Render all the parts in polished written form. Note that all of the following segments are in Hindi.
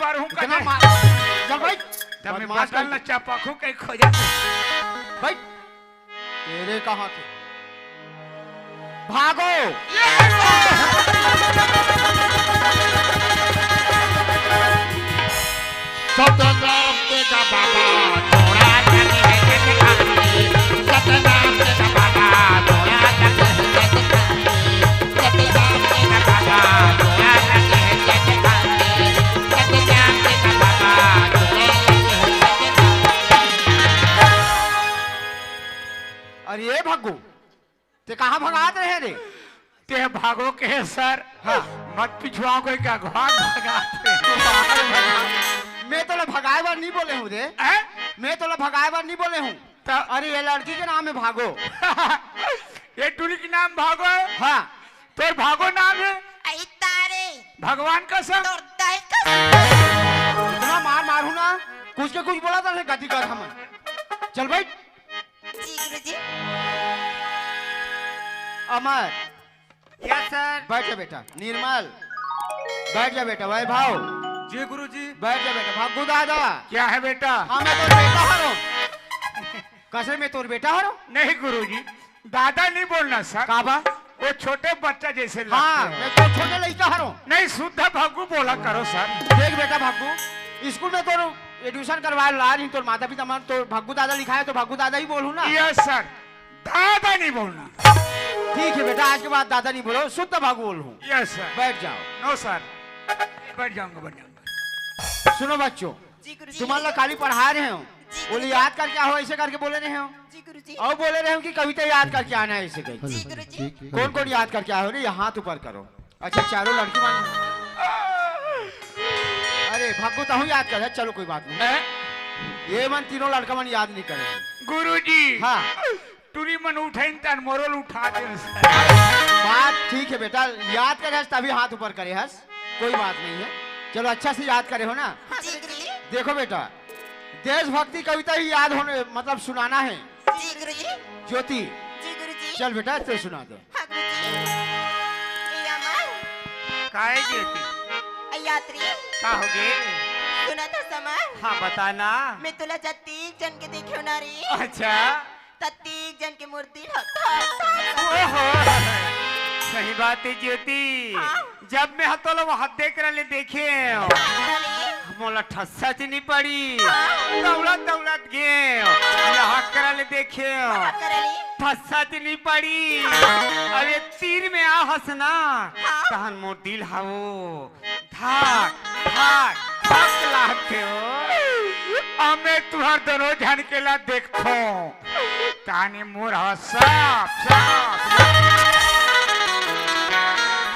पर हूँ चल भाई तब मैं बदल न चापकू कहीं खोजा भाई तेरे कहाँ थे भागो सतनाम तेरा बाबा थोड़ा जाने है कैसे खाने सतनाम तेरा बाबा थोड़ा जाने है कैसे खाने सतनाम तेरा बाबा थोड़ा जाने है कैसे खाने सतनाम तेरा बाबा थोड़ा जाने है कैसे खाने। अरे ये भग्गू ते कहाँ भगात रहे रे ते भागो के सर हाँ मत पिछुआ कोई क्या घाट भगाते मैं तो भगाए बार नहीं बोले हूँ रे मैं तो भगाए बार नहीं बोले हूँ अरे ये लड़की के नाम है भागो ये टूरी के नाम भागो है हाँ तो भागो नाम है तारे भगवान का सब इतना मार मारू ना कुछ के कुछ बोला था गति कर हम चल भाई जी गुरुजी अमर यस सर बैठ जा बेटा निर्मल बैठ जा बेटा भाई भाव जी गुरुजी बैठ जा बेटा भागू दादा क्या है बेटा हाँ मैं तोर बेटा हरो कैसे मैं तोर बेटा हरो नहीं गुरुजी दादा नहीं बोलना सर काबा वो छोटे बच्चा जैसे हाँ लगते मैं हैं। तो छोटे लड़का हरो नहीं शुद्ध भागू बोला करो सर देख बेटा भागू स्कूल में तोर एडमिशन करवा ला रही तोर माता पिता मान तो भागू दादा लिखा है तो भागू दादा ही बोलूँ ना यस सर दादा नहीं बोलना ठीक है बेटा आज के बाद दादा नहीं बोलो शुद्ध भागू बोलूँ यस सर बैठ जाओ नो सर बैठ जाऊंगा सुनो बच्चों जी गुरुजी तुम्हारा खाली पढ़ा रहे हो बोले याद करके आओ ऐसे करके बोले रहे हो जी गुरुजी और बोले रहे हो कि कविता याद करके आना है ऐसे करके जी गुरुजी कौन कौन याद करके आए हो रे ये हाथ ऊपर करो अच्छा चारों लड़की मान अरे भागो तो याद कर चलो कोई बात नहीं ये मन तीनों लड़का मन याद नहीं करेंगे गुरुजी हाँ टूरी मन उठाई तन मोरल उठा दे बात ठीक है बेटा याद करे हस तभी हाथ ऊपर करे हस कोई बात नहीं है चलो अच्छा से याद करे हो ना जी गुरुजी देखो बेटा देशभक्ति कविता ही याद होने मतलब सुनाना है जी गुरुजी ज्योति जी गुरुजी चल बेटा तो सुना दो हाँ गुरुजी ये अमर काहे जेती यात्री का हो गे सुना था समर हाँ बताना मैं तुला जत्तीक जन के देखे ना रे अच्छा तत्तीक जन की मूर्ति ओहो सही बात है ज्योति हाँ? जब मैं हतोलो वहां देख रहे देखे मोला ठस्सा च नहीं पड़ी दौड़त दौड़त गे यहाँ करले देखे ठस्सा च नहीं पड़ी अरे तीर में आ हंसना तहन मोर दिल हाओ धाक धाक धक लागते हो हमें तुहर दोनों झन के ला देखो ताने मोर हवा साफ साफ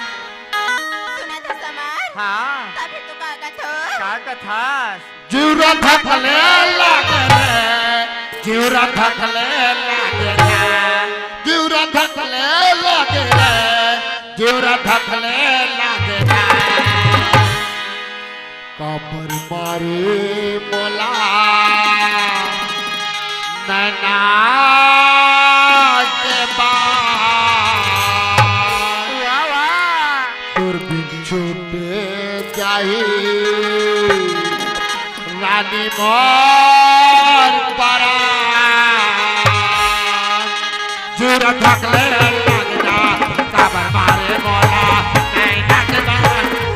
सुना था समर हाँ तभी तो काका तो का कथा जीवरा धकले लागे रे जीवरा धकले लागे रे जीवरा धकले लागे रे जीवरा धकले लागे रे कमर मारे मोला नैना के बार वाह वाह दूरबीन छूटे जाही रानी मोर परा जुरा थकले लगना काबर मारे मोला नहीं नचना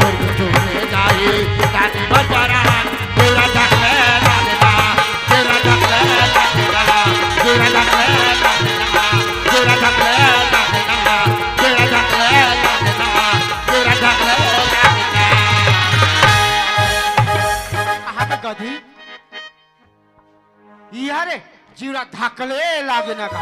दूरबीन छूटे जाही रानी मोर परा जुरा थकले लगना जुरा थकले लगना जुरा थकले लगना जुरा थकले लगना जुरा थकले लगना जुरा थकले लगना कहाँ पे गधी यह रे जीवरा धकले लागे ना का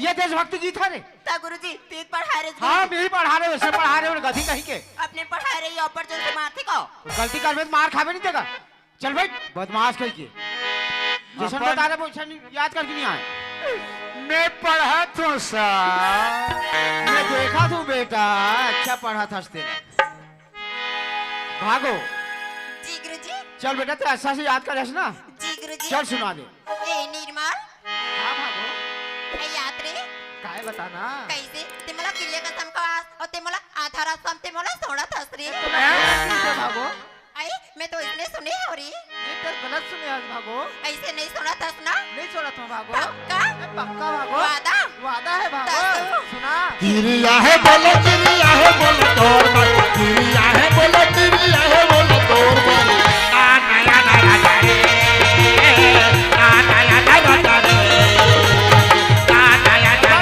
ये देशभक्ति गीत है रे ता गुरुजी तेज पढ़ा रहे हाँ मैं ही पढ़ा रहे वैसे पढ़ा रहे हो गधी कहीं के अपने पढ़ा रही ऊपर जन से मारते को गलती कर में तो मार खावे नहीं देगा चल भाई बदमाश कहीं के जैसा अपन- बता रहे वैसा याद करके नहीं आए मैं पढ़ा तो सर मैं देखा तू बेटा अच्छा पढ़ा था तेरा भागो जी गुरुजी चल बेटा तो अच्छा से याद कर ना जी गुरुजी चल सुना दे ए निर्मल हाँ भागो ए यात्री काय बताना कैसे ते मला किल्ले कसम का और ते मला आधार असम ते मला सोडा थसरी भागो आई मैं तो इसलिए सुनी हो रही ये तो गलत सुने आज भागो। ऐसे नहीं सुना था ना नहीं छोड़ा तुम भागो। पक्का पक्का भागो। वादा वादा है भागो। तो- सुना। गिरिया है बोलो तोर मन, गिरिया है बोलो तोर मन। ना नया नया रे, ना नया नया रे, ना नया नया रे,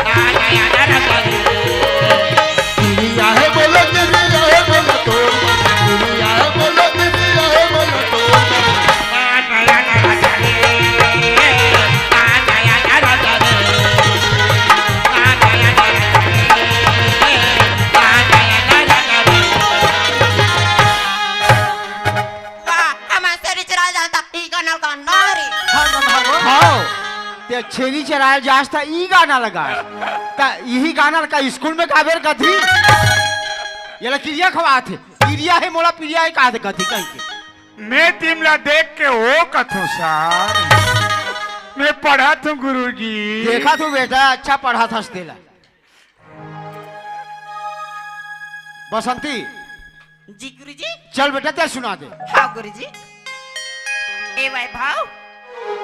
ना नया नया रे। गिरिया है बोलो तोर मन, गिरिया है बोलो तोर मन। ना नया नया रे, ना नया नया रे। वाह हमारे से चला जाता ई गाना का नारी भागो। हाँ। ते छेरी चरायल जास था ई गाना लगा। ता यही गाना का स्कूल में काबेर कथी। ये ला क्रिया खवा थे। क्रिया है मोला प्रिया है कहा थे कथी कहीं के। मैं तिमला देख के वो कथो सर मैं पढ़ा तू गुरुजी। देखा तू बेटा अच्छा पढ़ा था तेला। बसंती जी गुरुजी चल बेटा ते सुना दे। हाँ गुरुजी ए भाई भाव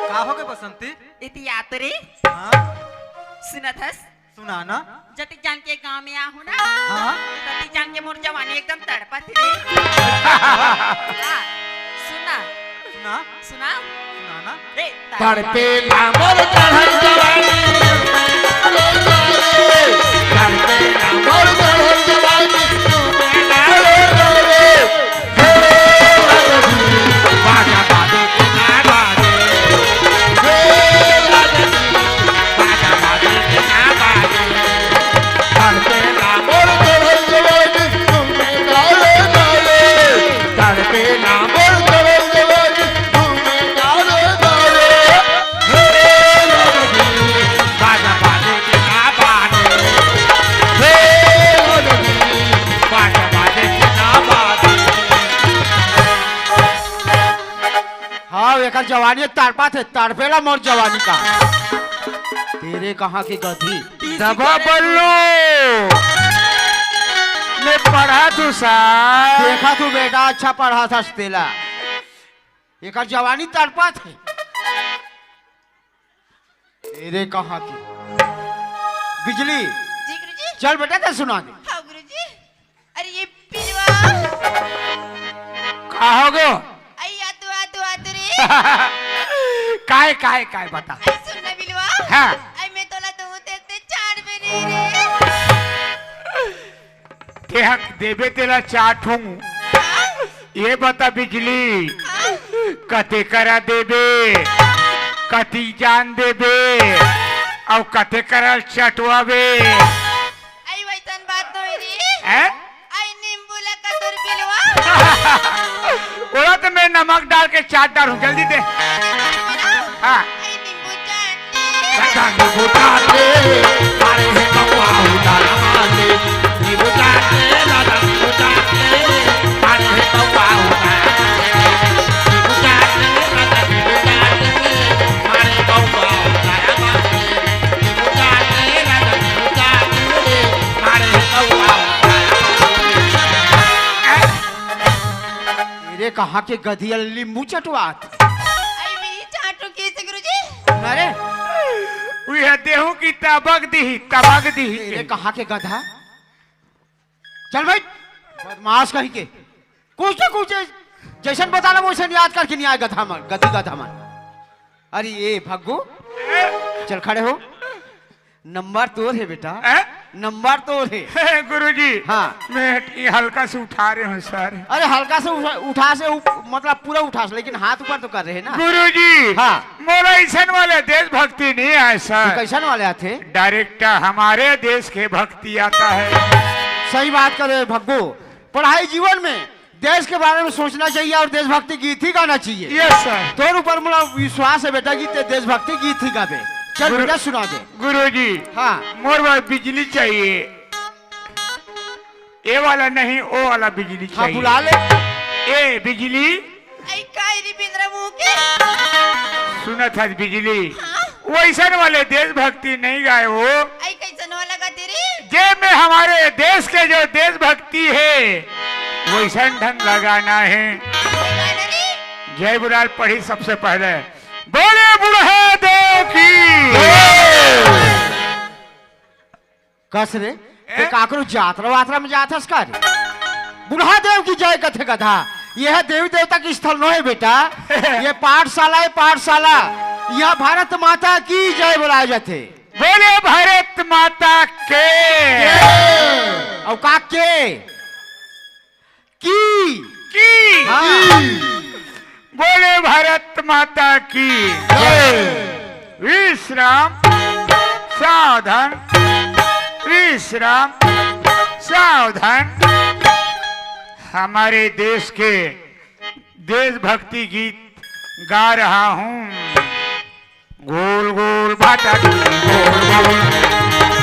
का हो गए बसंती? इति यात्रे हाँ सुना था सुना ना। जति जान के गांव में आहू ना हाँ तति जान के मोर जवानी एकदम तड़पत रे हाँ, सुना सुना सुना सुना ना। ए तड़पे लामर चढ़ल जवानी, तड़पे लामर चढ़ल जवानी, तुम्हें डाले डोले। हे राजनी, बाजा बाजे के ना बाजे। हे राजनी, बाजा बाजे के ना बाजे। तड़पे लामर चढ़ल जवानी, तुम्हें डाले डोले। तड़पे लामर चढ़ल जवानी, तुम्हें डाले डोले। हे राजनी, बाजा बाजे के ना बाजे। हे राजनी, बाजा बाजे के ना बाजे। हाँ एक जवानी तड़पा थे तड़पेला मोर जवानी का। तेरे कहाँ की गधी। दबा बल्लो मैं पढ़ा तू सर। देखा तू बेटा अच्छा पढ़ा था तेला। एक जवानी तड़पा थे। तेरे कहाँ की बिजली। जी गुरुजी चल बेटा ते सुना दे। हाँ गुरुजी अरे ये पिलवा कहोगो अय्या तू रे काय बता। आई सुन ना बिलवा हाँ आई मैं तोला दूं ते चार बेरी रे के हक देवे तेरा चाट हूँ। ये बता बिजली कते करा देबे कती जान देबे और कते करा चटवाबे। आई वैसन बात तो रे हैं? आई नींबू लगा तोर बिलवा बोला तो मैं नमक डाल के चाट डालूं जल्दी दे। हाँ आई नींबू चाट दानी बुझाते, मारे है कौआ उदारा मारे। नी बुझाते, दानी बुझाते, मारे है कौआ उदारा मारे। नी बुझाते, दानी बुझाते, मारे कौआ उदारा मारे। नी बुझाते, दानी बुझाते, मारे है कौआ उदारा मारे। तेरे कहाँ के गधी लींबू चटवात। आई भी चाटू कैसे गुरुजी अरे वह देहू की तबक दी तेरे कहाँ के गधा। चल भाई बदमाश कहीं के कुछ ना कुछ जैसन बताना वैसन याद करके नहीं आए गधा मन गधी गधा मन। अरे ये भग्गू चल खड़े हो। नंबर तोड़ है बेटा नंबर तोड़ है। गुरुजी हाँ। मैं ये हल्का से उठा रहे हूँ सर। अरे हल्का से उठा से मतलब पूरा उठा से लेकिन हाथ ऊपर तो कर रहे हैं ना। गुरुजी हाँ। मोरा ऐसा वाले देशभक्ति नहीं है ये सर। कैसन वाले आते। डायरेक्टर हमारे देश के भक्ति आता है। सही बात करे भग्गू। पढ़ाई जीवन में देश के बारे में सोचना चाहिए और देशभक्ति गीत ही गाना चाहिए। Yes sir. तोर ऊपर मुला विश्वास है बेटा की ते देशभक्ति गीत ही गावे। चल बेटा सुना दे। गुरुजी हाँ मोर भाई बिजली चाहिए। ये वाला नहीं वो वाला बिजली हाँ चाहिए। बुला ले। ए बिजली आई काय री बिंद्रा मुंह के सुना था बिजली वैसा वाले देशभक्ति नहीं गाए हो। आई कैसन वाला का तेरी जे में हमारे देश के जो देशभक्ति है वैसा ढंग लगाना है। जय बुलाल पढ़ी सबसे पहले, बोले बुढ़ा देव की। कस रे ते काकरो यात्रा वात्रा में जाता का रे? बुढ़ा देव की जय कथे गधा। यह देवी देवता की स्थल नो है बेटा, ये पाठशाला है पाठशाला। यहाँ भारत माता की जय बुलाए जाते। बोले भारत माता के। और का के की हाँ। बोले भारत माता की। विश्राम सावधान, विश्राम सावधान। हमारे देश के देशभक्ति गीत गा रहा हूँ। गोल गोल भाटा गोल गोल,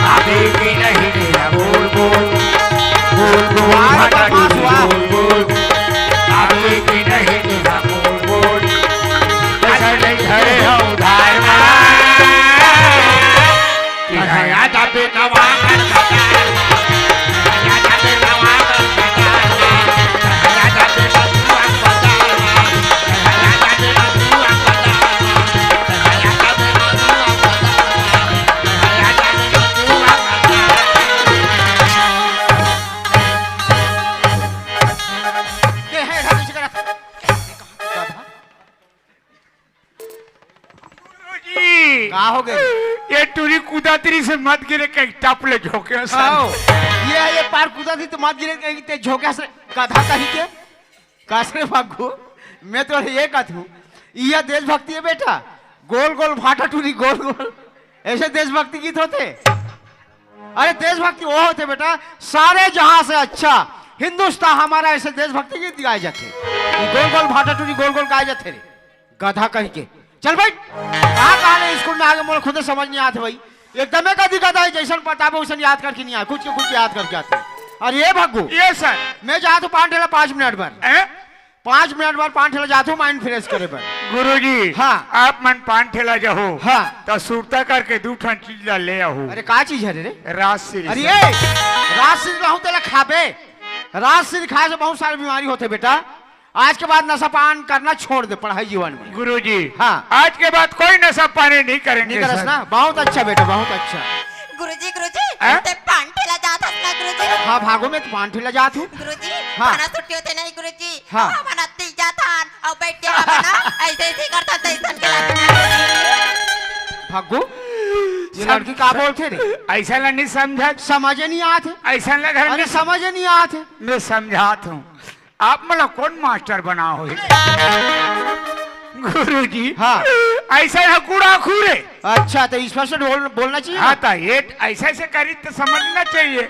आगे की नहीं मेरा गोल गोल, गोल गोल भाटा गोल गोल, आगे की नहीं मेरा गोल गोल। ऐसा नहीं खड़े हो उधार नया जाते नवा कर नया जाते नवा कर नया जाते नवा का हो गए? ये टूरी कुदातरी से मत गिरे कहीं टपले झोंके आओ, ये पार कूदा थी तो मत गिरे कहीं ते झोंके से गधा कहीं के कासरे भागो। मैं तो ये कहूँ यह देशभक्ति है बेटा। गोल गोल भाटा टूरी गोल गोल ऐसे देशभक्ति गीत होते? अरे देशभक्ति वो होते बेटा, सारे जहां से अच्छा हिंदुस्तान हमारा ऐसे देशभक्ति गीत गाए जाते। गोल गोल भाटा टूरी गोल गोल गाए जाते रे गधा कहीं के। चल भाई कहा स्कूल में आगे मोल खुद समझ नहीं आते भाई। एकदम कदी गधा है जैसन पता वैसन याद करके नहीं आए, कुछ के कुछ याद करके आते। अरे ये भागू ये सर मैं जाता हूँ 5 मिनट पर 5 मिनट बाद 5 ठेला जाता हूँ माइंड फ्रेश करे पर। गुरुजी हाँ। आप मन 5 ठेला जाओ हाँ। तो सुरता करके 2 ठन चीज ले आओ। अरे का चीज है रे? राजश्री। अरे ये राजश्री रहूं तेला खाबे। राजश्री खाए से बहुत सारी बीमारी होते बेटा। आज के बाद नशा पान करना छोड़ दे पढ़ाई जीवन में। गुरुजी हाँ। आज के बाद कोई नशा पानी नहीं करेंगे। नहीं करस ना? बहुत अच्छा बेटा बहुत अच्छा। गुरुजी हाँ? ते पान ठेला जात ना गुरुजी? हाँ भागो मैं तो 5 ठेला जात हूँ। गुरुजी हाँ। खाना छुट्टी होते नहीं गुरुजी। हाँ। हमारा तीजा थान और बैठ के खाना ऐसे ऐसे करता तैसन के लाते। भागो ये लड़की का बोलते रे? ऐसा नहीं समझा, समझे नहीं आते। ऐसा लगा अरे समझे नहीं आते। मैं समझाता हूँ। आप मतलब कौन मास्टर बना हो गुरुजी? हाँ। ऐसा है कूड़ा खूरे। अच्छा तो इस पर से बोलना चाहिए। हाँ तो ये ऐसे ऐसे करी तो समझना चाहिए।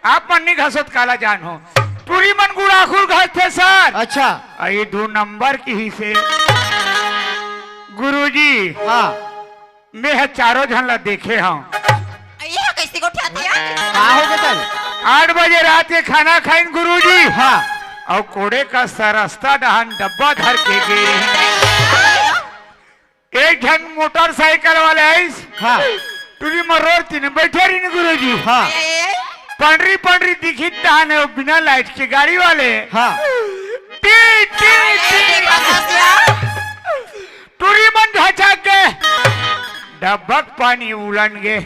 आप मन नहीं घसत काला जान हो, पूरी मन गुड़ाखुर घस थे सर। अच्छा ये 2 नंबर की ही से गुरुजी। हाँ मैं है चारों झनला देखे हूँ। ये कैसे को उठाते हैं? का हो गए तल? 8 बजे रात के खाना खाइन गुरुजी। हाँ और कोड़े का सरस्ता डहान डब्बा धर के गए। एक जन मोटरसाइकिल वाले आइस हाँ टूरी मरोड़ तीन बैठे रही गुरुजी। हाँ पंडरी पंडरी दिखी डहान है बिना लाइट के गाड़ी वाले। हाँ टी टी टी टूरी मन ढचा के डब्बक पानी उलन गे।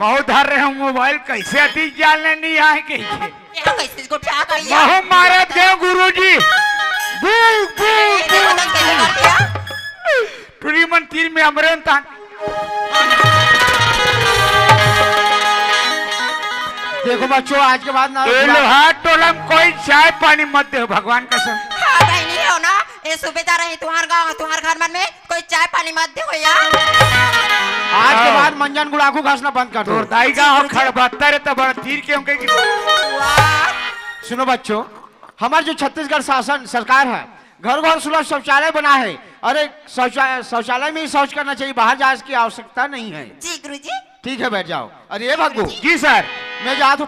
बहुत धर रहे हूँ मोबाइल कैसे अति जालने नहीं आए के ये कैसे को उठा कर लिया? बहु मारत गए गुरुजी। बू बू ये मदद कैसे कर दिया? टूरी मन तीर में अमरन तान। देखो बच्चों आज के बाद ना लोहा टोलम कोई चाय पानी मत दे भगवान कसम। हाँ भाई नहीं हो ना, ये सुबेदार है तुम्हार गाँव तुम्हार घर मन में कोई चाय पानी मत दे भैया। आज के बाद मंजन गुड़ाखू घासना बंद कर दो। तोर दाई का हो खड़बत्ता रे तब तीर के उनके सुनो बच्चों, हमारे जो छत्तीसगढ़ शासन सरकार है घर घर सुलभ शौचालय बना है। अरे शौचालय में ही शौच करना चाहिए, बाहर जाने की आवश्यकता नहीं है। जी गुरुजी। ठीक है बैठ जाओ। अरे ये भग्गू जी सर। मैं जा तो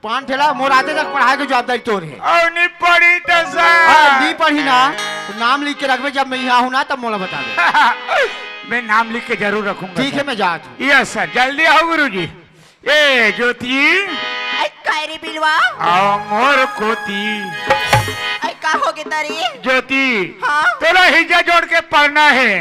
5 ठेला मोर आते तक पढ़ाई की जवाबदारी तोर है। और नहीं पढ़ी तो नहीं सर। पढ़ी ना तो नाम लिख के रखबे, जब मैं यहाँ हूँ ना तब मोला बता दे। मैं नाम लिख के जरूर रखूंगा। ठीक है मैं जात हूँ। यस सर जल्दी आओ गुरुजी। ए ज्योति काय रे बिलवा आओ मोर कोती आई का हो गे तारी ज्योति हाँ तोला हिजा जोड़ के पढ़ना है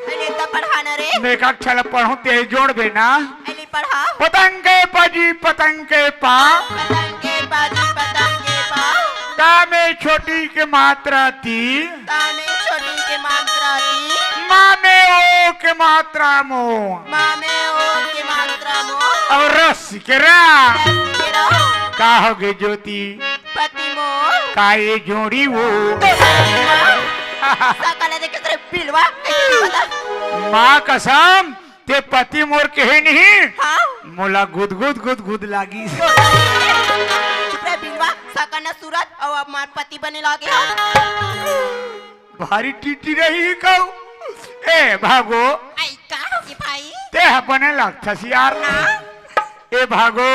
अरे तो पढ़ाना रे मैं का चल पढ़ूं ते जोड़ बे ना अली पढ़ा पतंग के पाजी पतंग के पा पतंग के बाजी पतंग के पा ता में छोटी के मात्रा ती ताने छोटी के मात्रा ती माँ में ओ के मात्रा मो माँ में ओ के मात्रा मो और रस के रा तेरा का हो गई ज्योति पति मो का ये जोड़ी वो सकल देख तेरे बिलवा कैसे बता माँ कसम ते पति मोर कहे नहीं हाँ मोला गुद गुद गुद गुद लागी चुप रे बिलवा सकल ना सूरत और अब मार पति बने लागे भारी टीटी रही कहू ए भागो आई का हो गे भाई ते अपने लगथस यार ए भागो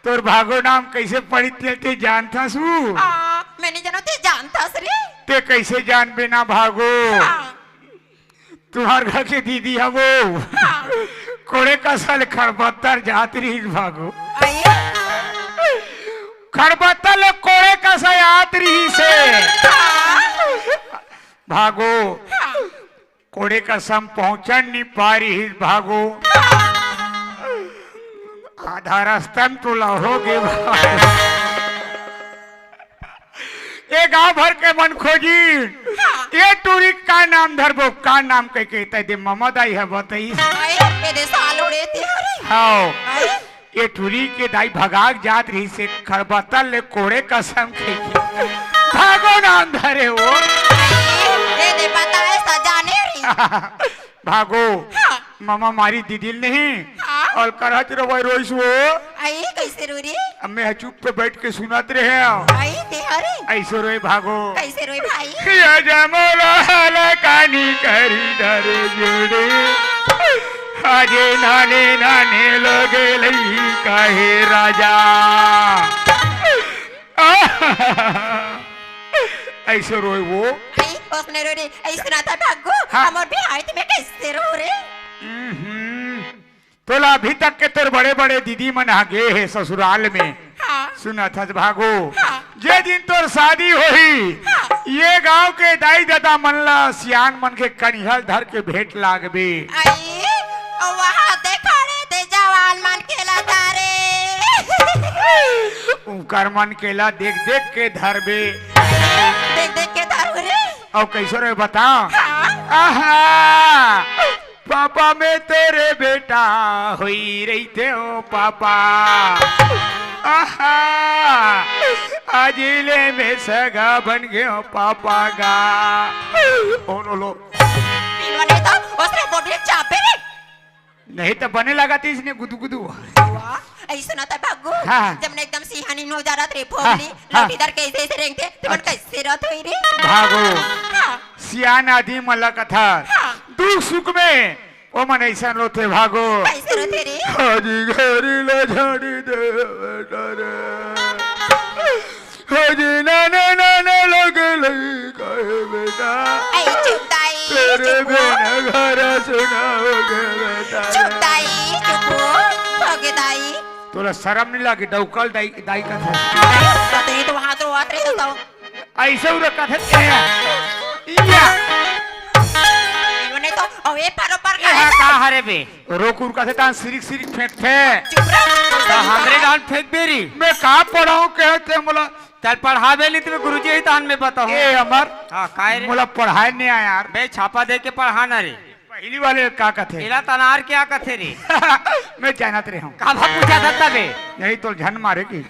तोर भागो नाम कैसे पड़ी ते जानता सू मैंने जानो ते जानता रे ते कैसे जान बिना भागो तुम्हार घर के दीदी है वो कोड़े का साल खरबत्तर जात रही भागो आई खरबत्तर कोड़े का सा याद रही से भागो कोड़े का सम पहुंचन नहीं पा रही भागो आधा रास्ता में तो लहोगे ये गांव भर के मन खोजी ये टूरी का नाम धरबो का नाम कह के कहते ममद आई है बताई ये दे साल उड़े ते हाँ ये टूरी के दाई भगाग जात रही से खरबत्ता ले कोड़े कसम के भागो नाम धरे वो ये दे पता है सजाने री भागो मामा मारी दीदी नहीं और करत रहो रोइस वो आई कैसे रोरी अब मैं चुप पे बैठ के सुनत रहे आई ते हरे ऐसो रोए भागो कैसे रोई भाई ये जमोला हाल कानी करी धरे जुड़े आजे नाने नाने लोगे लई काहे राजा ऐसे रोए वो आई उसने रोरी ऐसे सुना था भागो हमर भी आई ते मैं कैसे रो रे तोला अभी तक के तोर बड़े बड़े दीदी मन आगे है ससुराल में सुना था भागो जे दिन तोर शादी होही ये गांव के दाई दादा मन ला सियान मन के कनिहल धर के भेंट लागबे आई वहां देखा रे ते जवान मन खेला तारे उनकर मन केला देख देख के धरबे देख देख के तारू रे और कैसे रे बता आहा पापा में तेरे बेटा हुई रही थे ओ पापा आहा अजिले में सगा बन गए ओ पापा गा ओ लो पिलवने तो उसने बॉडी चापे रे नहीं तो बने लगा थी इसने गुदु गुदु वाह ऐसा ना था भागो जब ने एकदम सिहानी नो जा रहा थे फोबली लौटीदार कैसे ऐसे रेंगते तो मन कैसे रात हुई रे भागो सियान आदि मला कथा दुख सुख में ओ मन ऐसा रोते भागो कैसे रोते रे हाजी घरी ला झाड़ी दे बेटा रे हाजी नाने नाने लगे लगी काहे बेटा ऐ चुपताई तेरे बिना घर सुनाओगे बेटा चुपताई चुपो होगे दाई तोला शर्म नहीं लगी डौकल दाई दाई का था तो ये तो वहां तो आते तो ऐसे उरा का था या पिलवने तो अवे पारो पर यहाँ का हरे बे रोकुर का था सिरिक सिरिक फेंकते चुप रह हमरे डाल फेंक बेरी मैं कहाँ पढ़ाऊँ कहते मोला चल पढ़ावे ली तुम्हें गुरुजी ही तान में बताओ ए अमर हाँ काय रे मोला पढ़ाए नहीं आया यार बे छापा दे के पढ़ाना रे पहली वाले का कथे इला तनार क्या कथे रे मैं जानत रहे हूँ का पूछा था तबे यही तो झन मारे की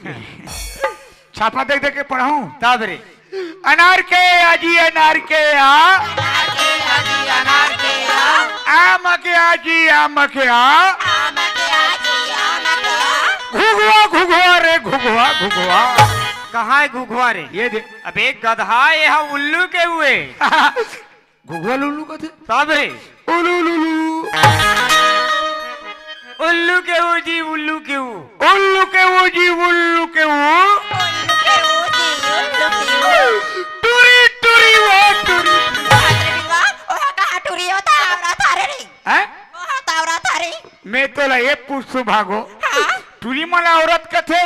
छापा देख देख के पढ़ाऊँ तब रे अनार के आजी अनार के अनार के आम के आजी आम के घुघुआ घुघुआ रे घुघुआ घुघुआ कहाँ है घुघुआ रे ये दे अब एक गधा ये हम उल्लू के हुए घुघुआ लुल्लू का थे तब रे उल्लू लुल्लू उल्लू के वो जी उल्लू के वो उल्लू के वो जी उल्लू के वो टूरी टूरी वो टूरी मैं तो ये पूछू भागो टूरी मला औरत कथे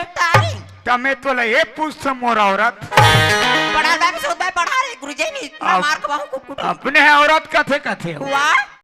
तमे तो ले ये पूछ मोर औरत पढ़ा मैं सोच मैं पढ़ा रे गुरुजी ने मार को बहु कुट अपने औरत कथे कथे हुआ